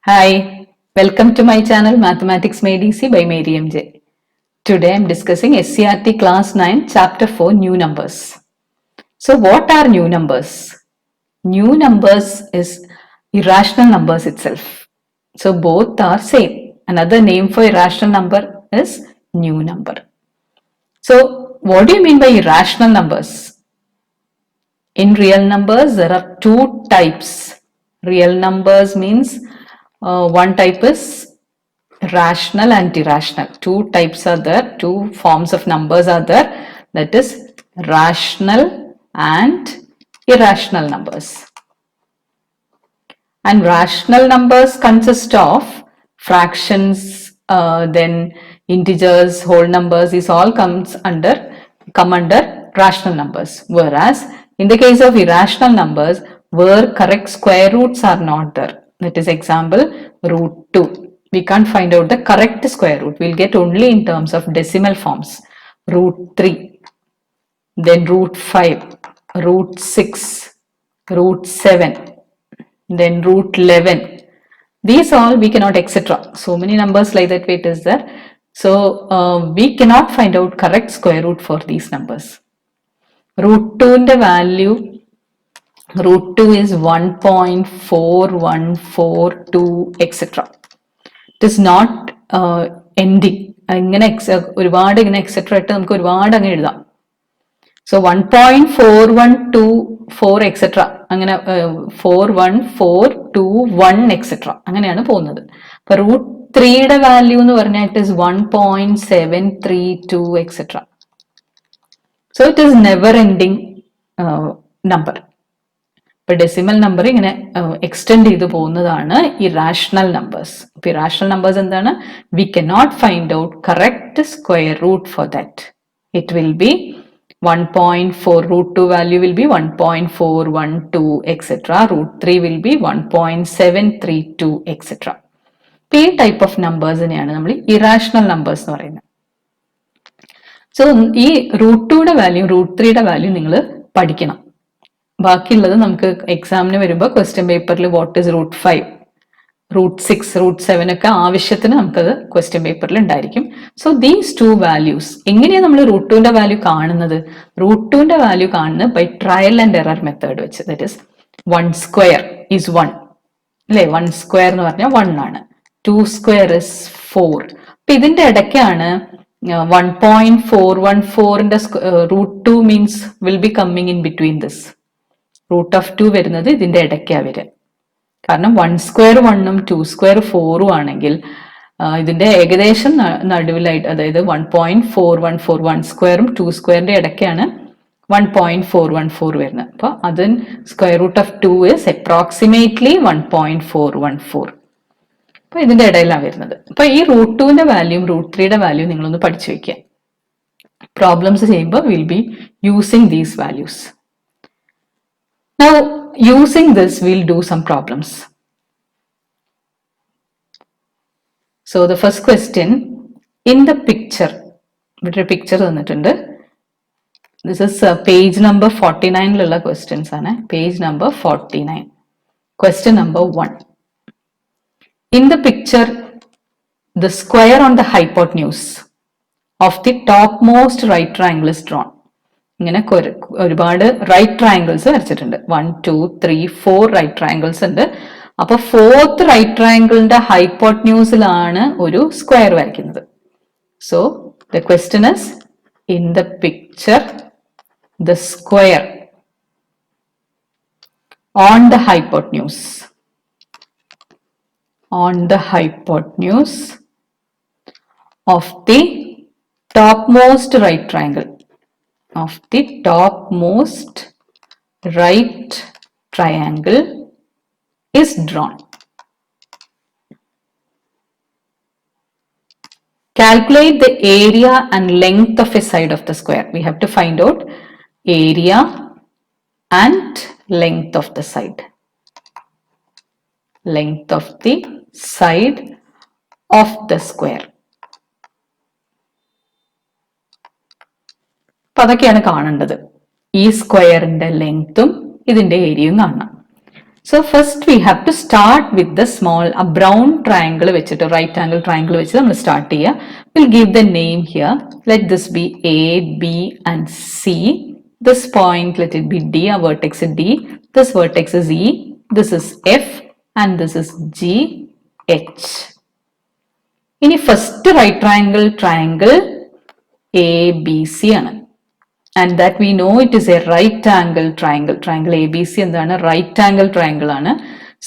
Hi, welcome to my channel Mathematics Made Easy by Mary MJ. Today I am discussing SCRT Class 9 Chapter 4 New Numbers. So what are new numbers? New numbers is irrational numbers itself. So both are same. Another name for irrational number is new number. So what do you mean by irrational numbers? In real numbers, there are two types. Real numbers means one type is rational and irrational. Two types are there, two forms of numbers are there, that is rational and irrational numbers. And rational numbers consist of fractions, then integers, whole numbers, these all come under rational numbers. Whereas in the case of irrational numbers, where correct square roots are not there, that is example root 2. We can't find out the correct square root. We'll get only in terms of decimal forms. Root 3, then root 5, root 6, root 7, then root 11. These all we cannot, etc. So many numbers like that way it is there. So we cannot find out correct square root for these numbers. Root 2 in the value, root 2 is 1.4142, etc. It is not ending. ഇങ്ങനെ ഒരുപാട് ഇങ്ങനെ etcetera ഇട്ട് നമുക്ക് ഒരുപാട് അങ്ങനെ എഴുതാം. So 1.4124 etcetera അങ്ങനെ 41421 etcetera അങ്ങനെയാണ് പോകുന്നത്. അപ്പൊ റൂട്ട് 3യുടെ വാല്യൂ എന്ന് പറഞ്ഞാൽ it is 1.732 etcetera. So it is never ending number. ഇപ്പൊ ഡെസിമൽ നമ്പർ ഇങ്ങനെ എക്സ്റ്റെൻഡ് ചെയ്ത് പോകുന്നതാണ് ഇറാഷണൽ നമ്പേഴ്സ്. ഇപ്പൊ ഇറാഷണൽ നമ്പേഴ്സ് എന്താണ്? We cannot find out correct square root for that. It will be 1.4, root 2 value will be 1.412 etc. Root 3 will be 1.732 etc. ഈ type of നമ്പേഴ്സിനെയാണ് നമ്മൾ irrational numbers എന്ന് പറയുന്നത്. സോ ഈ റൂട്ട് 2യുടെ value root 3യുടെ value നിങ്ങൾ പഠിക്കണം. ബാക്കിയുള്ളത് നമുക്ക് എക്സാമിന് വരുമ്പോൾ ക്വസ്റ്റ്യൻ പേപ്പറിൽ what is root 5, root 6, root 7 ഒക്കെ ആവശ്യത്തിന് നമുക്കത് ക്വസ്റ്റ്യൻ പേപ്പറിൽ ഉണ്ടായിരിക്കും. സോ ദീസ് ടു വാല്യൂസ് എങ്ങനെയാണ് നമ്മൾ റൂട്ട് 2ന്റെ വാല്യൂ കാണുന്നത്? റൂട്ട് 2ന്റെ വാല്യൂ കാണുന്നത് by trial and error method വെച്ച്. ദാറ്റ് ഇസ് 1 സ്ക്വയർ ഈസ് 1 അല്ലേ? 1 സ്ക്വയർ എന്ന് പറഞ്ഞാൽ 1 ആണ്. 2 സ്ക്വയർ ഇസ് 4. അപ്പൊ ഇതിന്റെ ഇടയ്ക്കാണ് 1.414ന്റെ root 2 means will be coming in between this. Root of 2 വരുന്നത് ഇതിന്റെ ഇടയ്ക്കാണ് വരിക. കാരണം 1 സ്ക്വയർ 1ഉം 2 സ്ക്വയർ 4ഉം ആണെങ്കിൽ ഇതിന്റെ ഏകദേശം നടുവിലായിട്ട്, അതായത് 1.414, 1 സ്ക്വയറും 2 സ്ക്വയറിന്റെ ഇടയ്ക്കാണ് 1.414 വരുന്നത്. അപ്പൊ അതിന് square root of 2 is approximately 1.414. അപ്പൊ ഇതിന്റെ ഇടയിലാണ് വരുന്നത്. അപ്പൊ ഈ റൂട്ട് 2ന്റെ വാല്യൂം റൂട്ട് 3യുടെ വാല്യൂ നിങ്ങളൊന്ന് പഠിച്ചു വെക്കുക. പ്രോബ്ലംസ് ചെയ്യുമ്പോൾ will be using these values. Now, using this, we'll do some problems. So, the first question, in the picture, this is page number 49 lilla questions, page number 49. Question number 1. In the picture, the square on the hypotenuse of the topmost right triangle is drawn. ഇങ്ങനെ ഒരുപാട് right triangles വരച്ചിട്ടുണ്ട്. 1 2 3 4 right triangles ഉണ്ട്. അപ്പൊ 4th right ട്രയാങ്കിളിന്റെ ഹൈപ്പോട്ട്ന്യൂസിലാണ് ഒരു square വരയ്ക്കുന്നത്. So the question is, in the picture the square on the hypotenuse of the topmost right triangle is drawn. Calculate the area and length of a side of the square. We have to find out area and length of the side. Length of the side of the square. അപ്പൊ അതൊക്കെയാണ് കാണേണ്ടത്. ഈ സ്ക്വയറിന്റെ ലെങ്ത്തും ഇതിന്റെ ഏരിയയും കാണണം. So first we have to start with the small, a brown triangle vechittu, right angle triangle vechittu we start here. We'll give the name here. Let this be A, B and C. This point, let it be D, our vertex is D. This vertex is E. This is F and this is G, H. ഇനി first right triangle ABC ആണ്. And that we know it is a right angle triangle. Triangle ABC എന്താണ്? Right angle triangle ആണ്.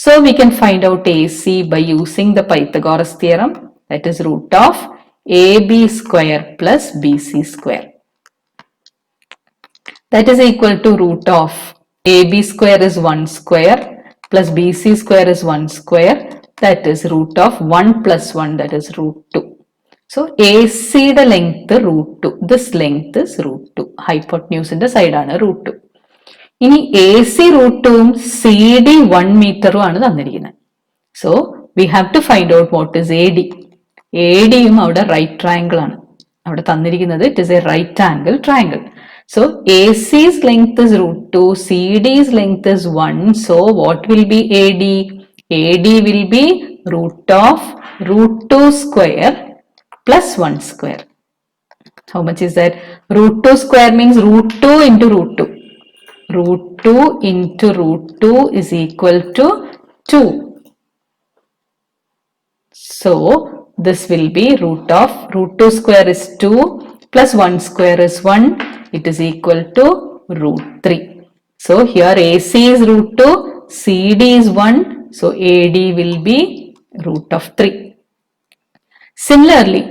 So we can find out AC by using the Pythagoras theorem. That is root of AB square plus BC square. That is equal to root of AB square is 1 square plus BC square is 1 square. That is root of 1 plus 1, that is root 2. So AC the length root 2. This length is root 2. Hypotenuse in the side ആണ് root 2. ഇനി AC root 2 ഉം CD 1 മീറ്ററും ആണ് തന്നിരിക്കുന്നത്. So we have to find out what is AD. AD യും അവിടെ right triangle ആണ്. അവിടെ തന്നിരിക്കുന്നത് it is a right angle triangle. So AC's length is root 2, CD's length is 1. So what will be AD? AD will be root of root 2 square plus 1 square. How much is that? Root 2 square means root 2 into root 2. Root 2 into root 2 is equal to 2. So this will be root 2 square is 2 plus 1 square is 1. It is equal to root 3. So here AC is root 2, CD is 1. So AD will be root of 3. Similarly,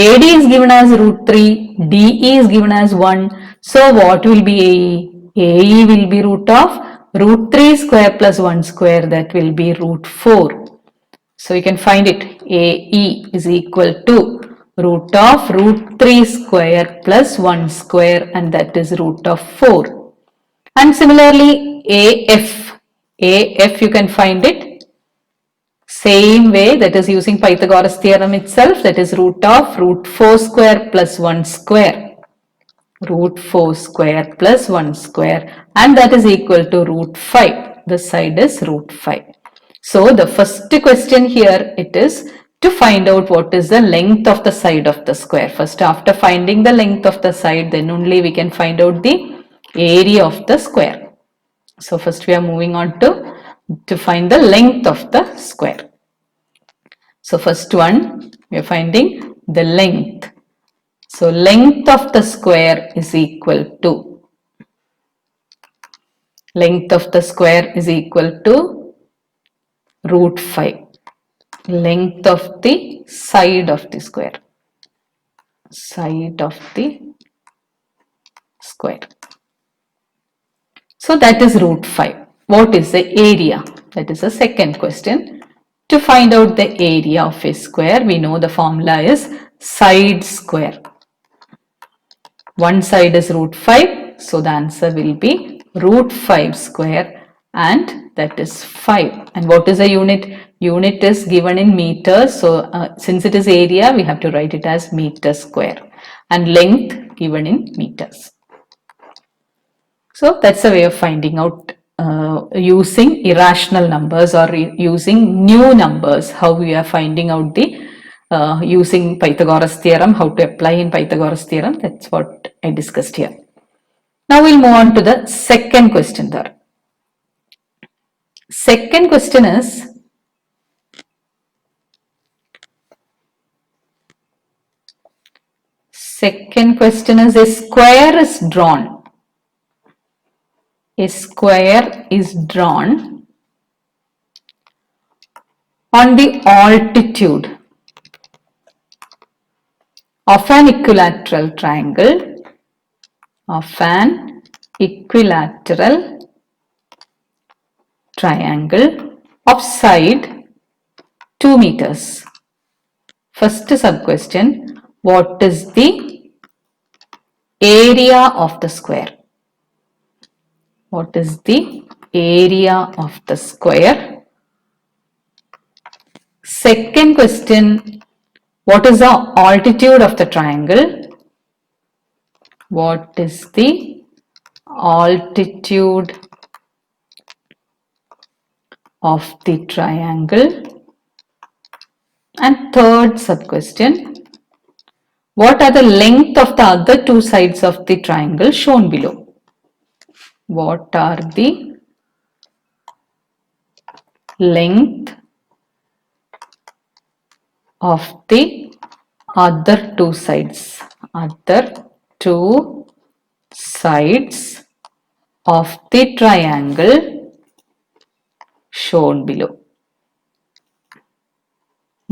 AD is given as root 3, DE is given as 1. So what will be AE? AE will be root of root 3 square plus 1 square, that will be root 4. So you can find it. AE is equal to root of root 3 square plus 1 square, and that is root of 4. And similarly AF you can find it same way, that is using Pythagoras theorem itself, that is root of root 4 square plus 1 square. Root 4 square plus 1 square, and that is equal to root 5. This side is root 5. So the first question here, it is to find out what is the length of the side of the square. First, after finding the length of the side, then only we can find out the area of the square. So first we are moving on to find the length of the square. So first one, we are finding the length. So length of the square is equal to, length of the square is equal to root 5. Length of the side of the square. Side of the square. So that is root 5. What is the area? That is the second question. To find out the area of a square, we know the formula is side square. One side is root 5. So the answer will be root 5 square, and that is 5. And what is the unit? Unit is given in meters. So since it is area, we have to write it as meter square, and length given in meters. So that's a way of finding out using irrational numbers or using new numbers, how we are finding out the using Pythagoras theorem, how to apply in Pythagoras theorem. That's what I discussed here. Now we'll move on to the second question there. Second question is, a square is drawn. A square is drawn on the altitude of an equilateral triangle, of side 2 meters. First sub question, what is the area of the square? What is the area of the square? Second question, what is the altitude of the triangle? What is the altitude of the triangle. And third sub question, what are the length of the other two sides of the triangle shown below? What are the length of the other two sides of the triangle shown below?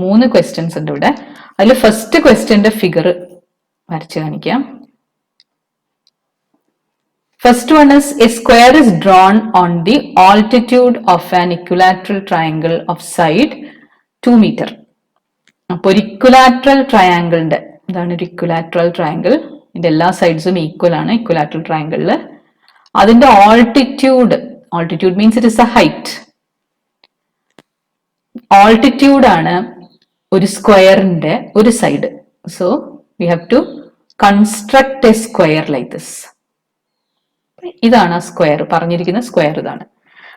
മൂന്ന് questions ഉണ്ട് ഇവിടെ. അതിൽ first ക്വസ്റ്റ്യന്റെ figure വരച്ച് കാണിക്കാം. First one is a square is drawn on the altitude of an equilateral triangle of side 2 meter. അപ്പോൾ ഒരു equilateral ട്രയാങ്കിളിന്റെ, ഇതാണ് ഒരു ഇക്വലാറ്ററൽ ട്രയാങ്കിൾ, ഇതിന്റെ എല്ലാ സൈഡ്സും ഈക്വൽ ആണ് ഇക്വലാറ്ററൽ ട്രയാങ്കിളില്. അതിന്റെ altitude means it is a height. Altitude ആണ് ഒരു സ്ക്വയറിന്റെ ഒരു side. So we have to construct a square like this. ഇതാണ് ആ സ്ക്വയർ, പറഞ്ഞിരിക്കുന്ന സ്ക്വയർ ഇതാണ്.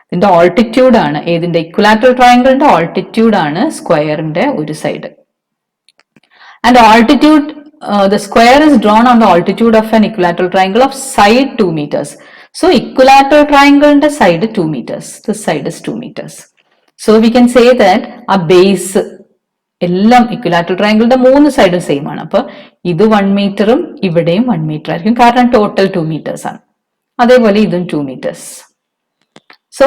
ഇതിന്റെ ഓൾട്ടിറ്റ്യൂഡ് ആണ്, ഏതിന്റെ ഇക്വലാറ്ററൽ ട്രയാങ്കിളിന്റെ ഓൾട്ടിറ്റ്യൂഡ് ആണ് സ്ക്വയറിന്റെ ഒരു side. And altitude, the square is drawn on the altitude of an equilateral triangle of side 2 meters. So equilateral triangle ന്റെ side 2 meters. This side is 2 meters. So we can say that a base എല്ലാം equilateral ട്രയാങ്കിളിന്റെ മൂന്ന് സൈഡും same ആണ്. അപ്പൊ ഇത് 1 മീറ്ററും ഇവിടെയും 1 മീറ്റർ ആയിരിക്കും, കാരണം ടോട്ടൽ 2 meters ആണ്. അതേപോലെ ഇതും 2 meters. So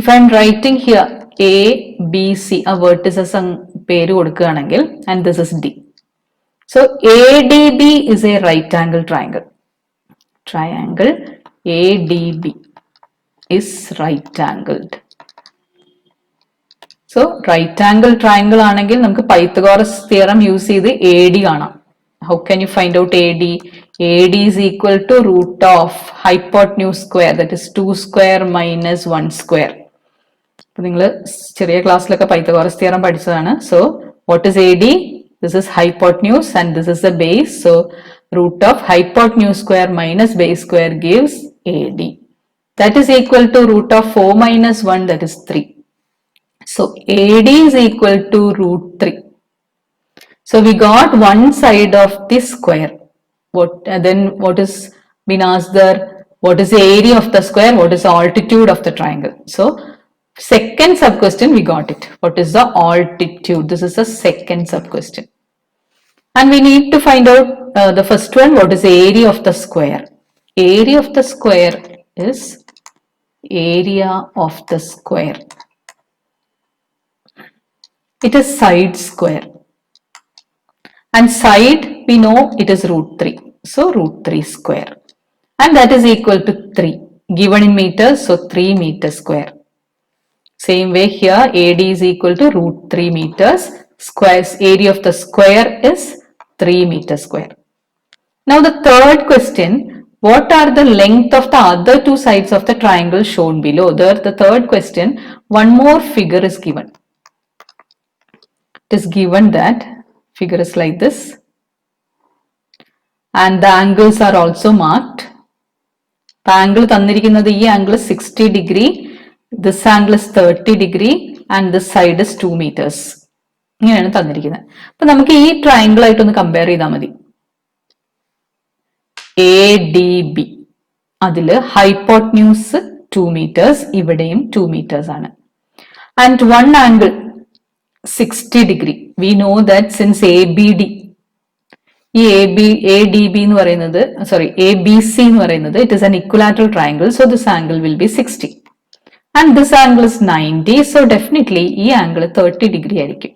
if I am writing here A, B, C, a vertices പേര് കൊടുക്കുകയാണെങ്കിൽ, and this is D. So ADB is a right angle triangle. Triangle ADB is right angled. So right angle triangle ആണെങ്കിൽ നമുക്ക് Pythagoras theorem use ചെയ്ത് AD കാണാം. How can you find out AD? AD is equal to root of hypotenuse square, that is 2 square minus 1 square. അപ്പൊ നിങ്ങൾ ചെറിയ ക്ലാസ്സിലൊക്കെ Pythagoras theorem പഠിച്ചതാണ്. So what is AD? This is hypotenuse and this is the base. So root of hypotenuse square minus base square gives AD. That is equal to root of 4 minus 1, that is 3. So AD is equal to root 3. So we got one side of this square. Then what is been asked there? What is the area of the square? What is the altitude of the triangle? So second sub question we got it. What is the altitude? This is the second sub question. And we need to find out the first one. What is the area of the square? Area of the square is area of the square. It is side square. And side we know it is root 3. So root 3 square. And that is equal to 3. Given in meters, so 3 meters square. Same way here, AD is equal to root 3 meters. Squares, area of the square is 3 meters square. Now the third question, what are the length of the other two sides of the triangle shown below? There, the third question, one more figure is given. It is given that figure is like this. And the angles are also marked. The angle തന്നിരിക്കുന്നത് ഈ angle is 60 degree. This angle is 30 degree and this side is 2 meters. ഇങ്ങനെയാണ് തന്നിരിക്കുന്നത്. അപ്പൊ നമുക്ക് ഈ triangle ആയിട്ടൊന്ന് compare ചെയ്താൽ മതി. ADB, അതില് ഹൈപ്പോട്ട്ന്യൂസ് 2 meters, ഇവിടെയും 2 meters ആണ്. And one angle 60 degree. We know that since ABD, ഈ ADB എന്ന് പറയുന്നത്, sorry, ABC എന്ന് പറയുന്നത്, it is an equilateral triangle, so this angle will be 60. And this angle is 90, so definitely ഈ angle 30 degree ആയിരിക്കും.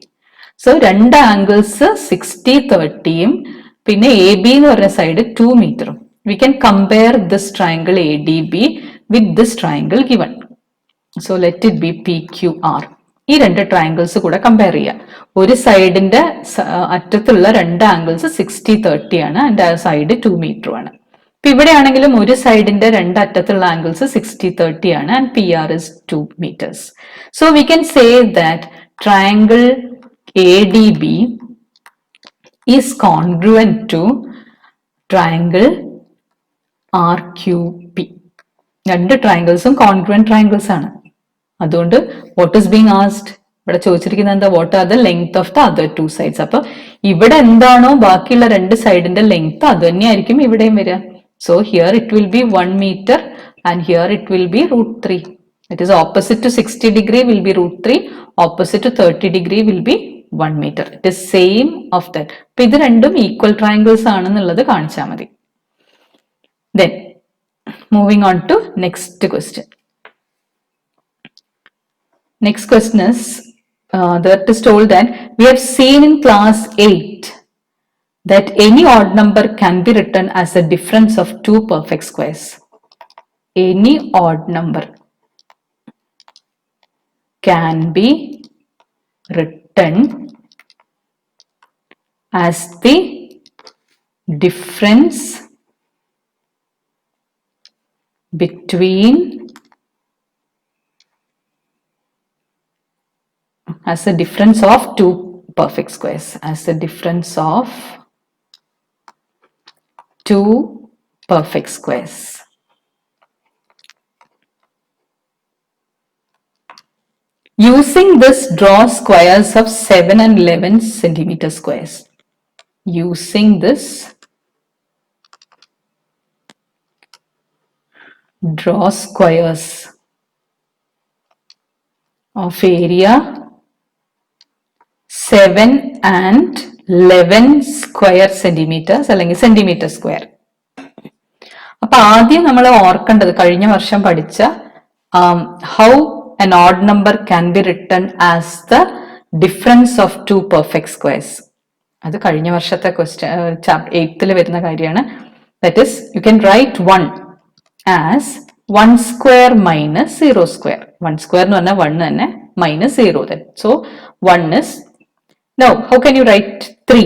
So രണ്ട് angles 60, 30യും പിന്നെ AB എന്ന് പറഞ്ഞ സൈഡ് 2 മീറ്ററും. We can compare this triangle ADB with this triangle given. So let it be PQR. ഈ രണ്ട് triangles കൂടെ കമ്പയർ ചെയ്യാം. ഒരു സൈഡിന്റെ അറ്റത്തുള്ള രണ്ട് ആംഗിൾസ് 60, 30 ആണ്, ആൻഡ് ആ സൈഡ് 2 മീറ്റർ ആണ്. ഇപ്പൊ ഇവിടെ ആണെങ്കിലും ഒരു സൈഡിന്റെ രണ്ട് അറ്റത്തുള്ള ആംഗിൾസ് 60, 30 ആണ്, and PR is 2 meters. So we can say that triangle ADB is congruent to triangle RQP. രണ്ട് ട്രയാങ്കിൾസും കോൺഗ്രുവന്റ് ട്രയാങ്കിൾസ് ആണ്. അതുകൊണ്ട് വാട്ട് ഈസ് ബീങ് ആസ്ഡ്, ഇവിടെ ചോദിച്ചിരിക്കുന്നത് എന്താ, what are the length of the other two sides. അപ്പൊ ഇവിടെ എന്താണോ ബാക്കിയുള്ള രണ്ട് സൈഡിന്റെ ലെങ്ത് അത് തന്നെയായിരിക്കും ഇവിടെയും വരിക. So here it will B 1 meter and here it will be √3. That is opposite to 60 degree will be √3, opposite to 30 degree will be 1 meter. It is same of that. അപ്പൊ ഇത് രണ്ടും ഈക്വൽ ട്രയാങ്കിൾസ് ആണെന്നുള്ളത് കാണിച്ചാൽ മതി. Then moving on to next question. Next question is that is told that we have seen in class 8 that any odd number can be written as a difference of two perfect squares. Any odd number can be written as the difference between as a difference of two perfect squares, as a difference of two perfect squares. Using this, draw squares of 7 and 11 centimeter squares. Using this, draw squares of area 7 and 11 square centimeters അല്ലെങ്കിൽ centimetre square. അപ്പൊ ആദ്യം നമ്മൾ ഓർക്കേണ്ടത് കഴിഞ്ഞ വർഷം പഠിച്ച how an odd number can be written as the difference of two perfect squares. അത് കഴിഞ്ഞ വർഷത്തെ ക്വസ്റ്റ്യൻ 8th വരുന്ന കാര്യമാണ്. That is, you can write 1 as 1 square minus 0 square. 1 square എന്ന് പറഞ്ഞാൽ 1 തന്നെ minus 0. So 1 is, now how can you write 3?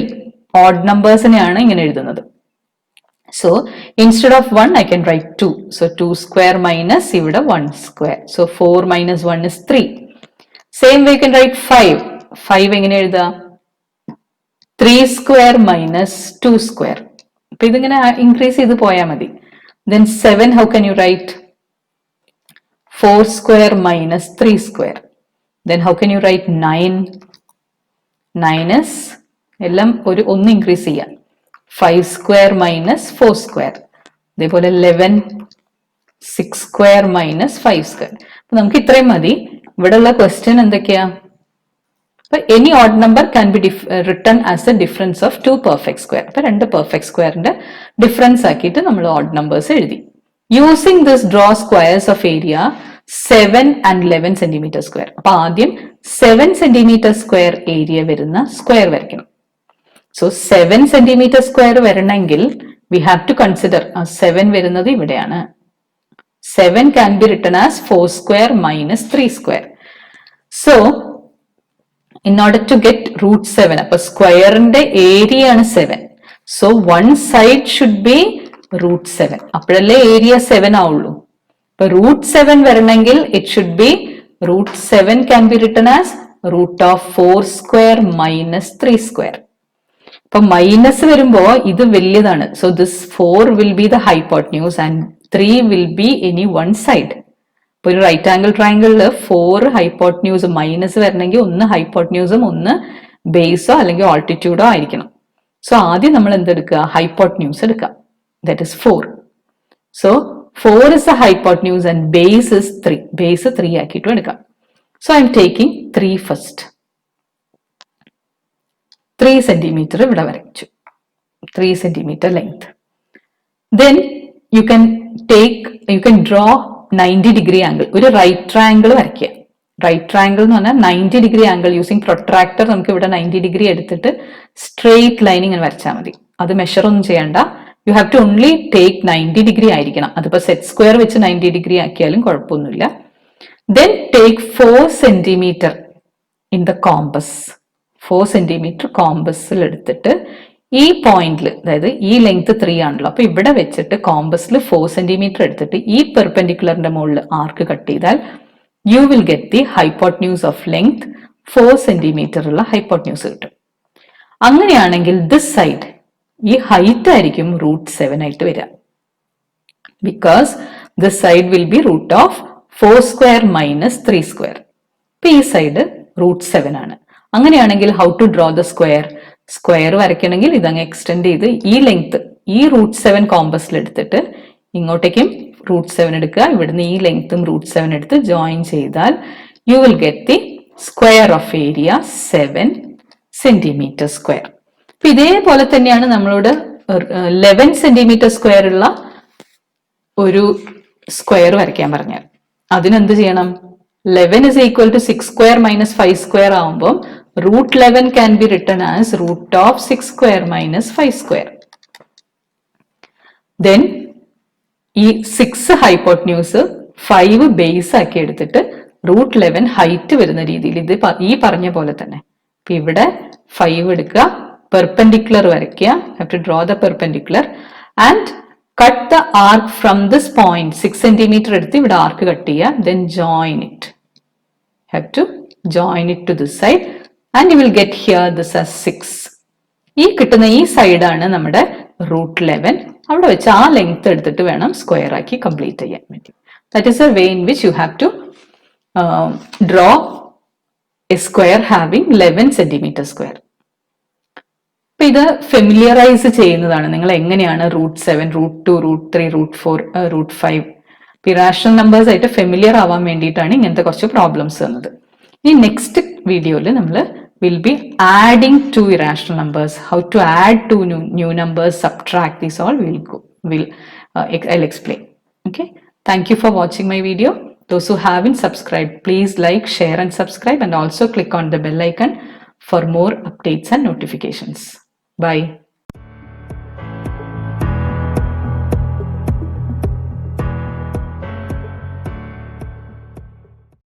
Odd numbers നെയാണ് ഇങ്ങനെ എഴുതുന്നത്. So instead of 1 I can write 2. So 2 square minus ഇവിടെ 1 square. So 4 minus 1 is 3. Same way you can write 5. 5 എങ്ങനെ എഴുതുക? 3 square minus 2 square. അപ്പൊ ഇതിങ്ങനെ increase ചെയ്ത് പോയാൽ മതി. Then 7 how can you write? 4 square minus 3 square. Then how can you write 9? 9 is എല്ലാം ഒരു 1 ഇൻക്രീസ് ചെയ്യാം. 5 square minus 4 square. അതേപോലെ 11 6 square minus 5 square. അപ്പൊ നമുക്ക് ഇത്രയും മതി. ഇവിടെയുള്ള ക്വസ്റ്റ്യൻ എന്തൊക്കെയാ? അപ്പൊ any odd number can be written as A difference of two perfect square. അപ്പൊ രണ്ട് പെർഫെക്റ്റ് സ്ക്വയറിന്റെ ഡിഫറൻസ് ആക്കിയിട്ട് നമ്മൾ ഓഡ് നമ്പേഴ്സ് എഴുതി. Using this draw squares of area 7 and 11 centimeter square. അപ്പൊ ആദ്യം 7 centimeter square ഏരിയ വരുന്ന സ്ക്വയർ വരയ്ക്കണം. So 7 centimeter square വരണമെങ്കിൽ we have to consider 7 വരുന്നത് ഇവിടെയാണ്. 7 can be written as 4 square minus 3 square. So in order to get √7, അപ്പൊ സ്ക്വയറിന്റെ area ആണ് 7. So one side should be √7. അപ്പോഴല്ലേ ഏരിയ 7 ആവുള്ളൂ. അപ്പൊ √7 വരണമെങ്കിൽ it should be √7 can be written as √4 square minus 3 square. അപ്പൊ മൈനസ് വരുമ്പോ ഇത് വലിയതാണ്. So this 4 will be the hypotenuse and 3 will be any one side. ഇപ്പൊ ഒരു റൈറ്റ് ആംഗിൾ ട്രയാംഗിളിൽ 4 ഹൈപ്പോട്ട്ന്യൂസ് മൈനസ് വരണമെങ്കിൽ ഒന്ന് ഹൈപ്പോട്ട്ന്യൂസും ഒന്ന് ബേസോ അല്ലെങ്കിൽ ഓൾട്ടിറ്റ്യൂഡോ ആയിരിക്കണം. സോ ആദ്യം നമ്മൾ എന്തെടുക്കുക? ഹൈപ്പോട്ട്ന്യൂസ് എടുക്കുക. That is 4. So 4 is the hypotenuse and base is 3. Base 3 ആക്കിയിട്ടും എടുക്കാം. So I am taking 3 first. 3 centimeter ഇവിടെ വരച്ചു. 3 centimeter length. Then you can draw 90 degree angle. ഒരു റൈറ്റ് ട്രയാംഗിൾ വരയ്ക്കുക. റൈറ്റ് ട്രയാംഗിൾ എന്ന് പറഞ്ഞാൽ 90 degree angle യൂസിങ് പ്രൊട്രാക്ടർ നമുക്ക് ഇവിടെ 90 degree എടുത്തിട്ട് സ്ട്രെയിറ്റ് ലൈൻ ഇങ്ങനെ വരച്ചാൽ മതി. അത് മെഷർ ഒന്നും ചെയ്യണ്ട. You have to only take 90 degree ആയിരിക്കണം. അതിപ്പോ സെറ്റ് സ്ക്വയർ വെച്ച് 90 degree ആക്കിയാലും കുഴപ്പമൊന്നുമില്ല. Then take 4 centimeter in the compass. 4 centimeter കോമ്പസിൽ എടുത്തിട്ട് ഈ പോയിന്റിൽ, അതായത് ഈ ലെങ്ത് 3 ആണല്ലോ, അപ്പൊ ഇവിടെ വെച്ചിട്ട് കോമ്പസിൽ 4 centimeter എടുത്തിട്ട് ഈ പെർപെൻഡിക്കുലറിന്റെ മുകളിൽ ആർക്ക് കട്ട് ചെയ്താൽ you will get the hypotenuse of length 4 centimeter ഉള്ള ഹൈപ്പോട്ട്ന്യൂസ് കിട്ടും. അങ്ങനെയാണെങ്കിൽ ദിസ് സൈഡ് ഈ ഹൈറ്റ് ആയിരിക്കും √7 ആയിട്ട് വരിക. Because this side will be √4 4 square minus 3 square. ഇപ്പൊ ഈ സൈഡ് √7 ആണ്. അങ്ങനെയാണെങ്കിൽ how to draw the square? Square വരയ്ക്കണമെങ്കിൽ ഇതങ്ങ് എക്സ്റ്റെൻഡ് ചെയ്ത് ഈ ലെങ്ത് ഈ √7 കോമ്പസിൽ എടുത്തിട്ട് ഇങ്ങോട്ടേക്കും √7 എടുക്കുക, ഇവിടുന്ന് ഈ ലെങ്ത്തും √7 എടുത്ത് ജോയിൻ ചെയ്താൽ you will get the square of area 7 centimetre square. അപ്പൊ ഇതേപോലെ തന്നെയാണ് നമ്മളോട് 11 സെന്റിമീറ്റർ സ്ക്വയർ ഉള്ള ഒരു സ്ക്വയർ വരയ്ക്കാൻ പറഞ്ഞാൽ അതിനെന്ത് ചെയ്യണം? 11 is equal to 6 square minus 5 square ആവുമ്പോൾ √11 can be written as root of 6 square minus 5 square. Then ഈ 6 ഹൈപ്പോട്ട്ന്യൂസ് 5 ബേസ് ആക്കി എടുത്തിട്ട് √11 ഹൈറ്റ് വരുന്ന രീതിയിൽ ഇത് ഈ പറഞ്ഞ പോലെ തന്നെ ഇപ്പൊ ഇവിടെ 5 എടുക്കുക, പെർപെൻഡിക്കുലർ വരയ്ക്കുക, have to draw the perpendicular and cut the arc from this point 6 centimeter എടുത്ത് ഇവിടെ ആർക്ക് കട്ട് ചെയ്യുക, then join it. Have to join it to this side and you will get here this as 6. ഈ കിട്ടുന്ന ഈ സൈഡാണ് നമ്മുടെ √11. അവിടെ വെച്ച് ആ ലെങ്ത് എടുത്തിട്ട് വേണം സ്ക്വയർ ആക്കി കംപ്ലീറ്റ് ചെയ്യാൻ വേണ്ടി. That is a way in which you have to draw a square having 11 centimeter square. അപ്പൊ ഇത് ഫെമിലിയറൈസ് ചെയ്യുന്നതാണ്. നിങ്ങൾ എങ്ങനെയാണ് √7, √2, √3, √4, √5 ഇറാഷണൽ നമ്പേഴ്സ് ആയിട്ട് ഫെമിലിയർ ആവാൻ വേണ്ടിയിട്ടാണ് ഇങ്ങനത്തെ കുറച്ച് പ്രോബ്ലംസ് വന്നത്. ഇനി നെക്സ്റ്റ് വീഡിയോയിൽ നമ്മൾ will be adding 2 irrational numbers, how to add 2 new numbers, subtract these all I'll explain. Okay, thank you for watching my video. Those who haven't subscribed, please like, share and subscribe and also click on the bell icon for more updates and notifications. Bye.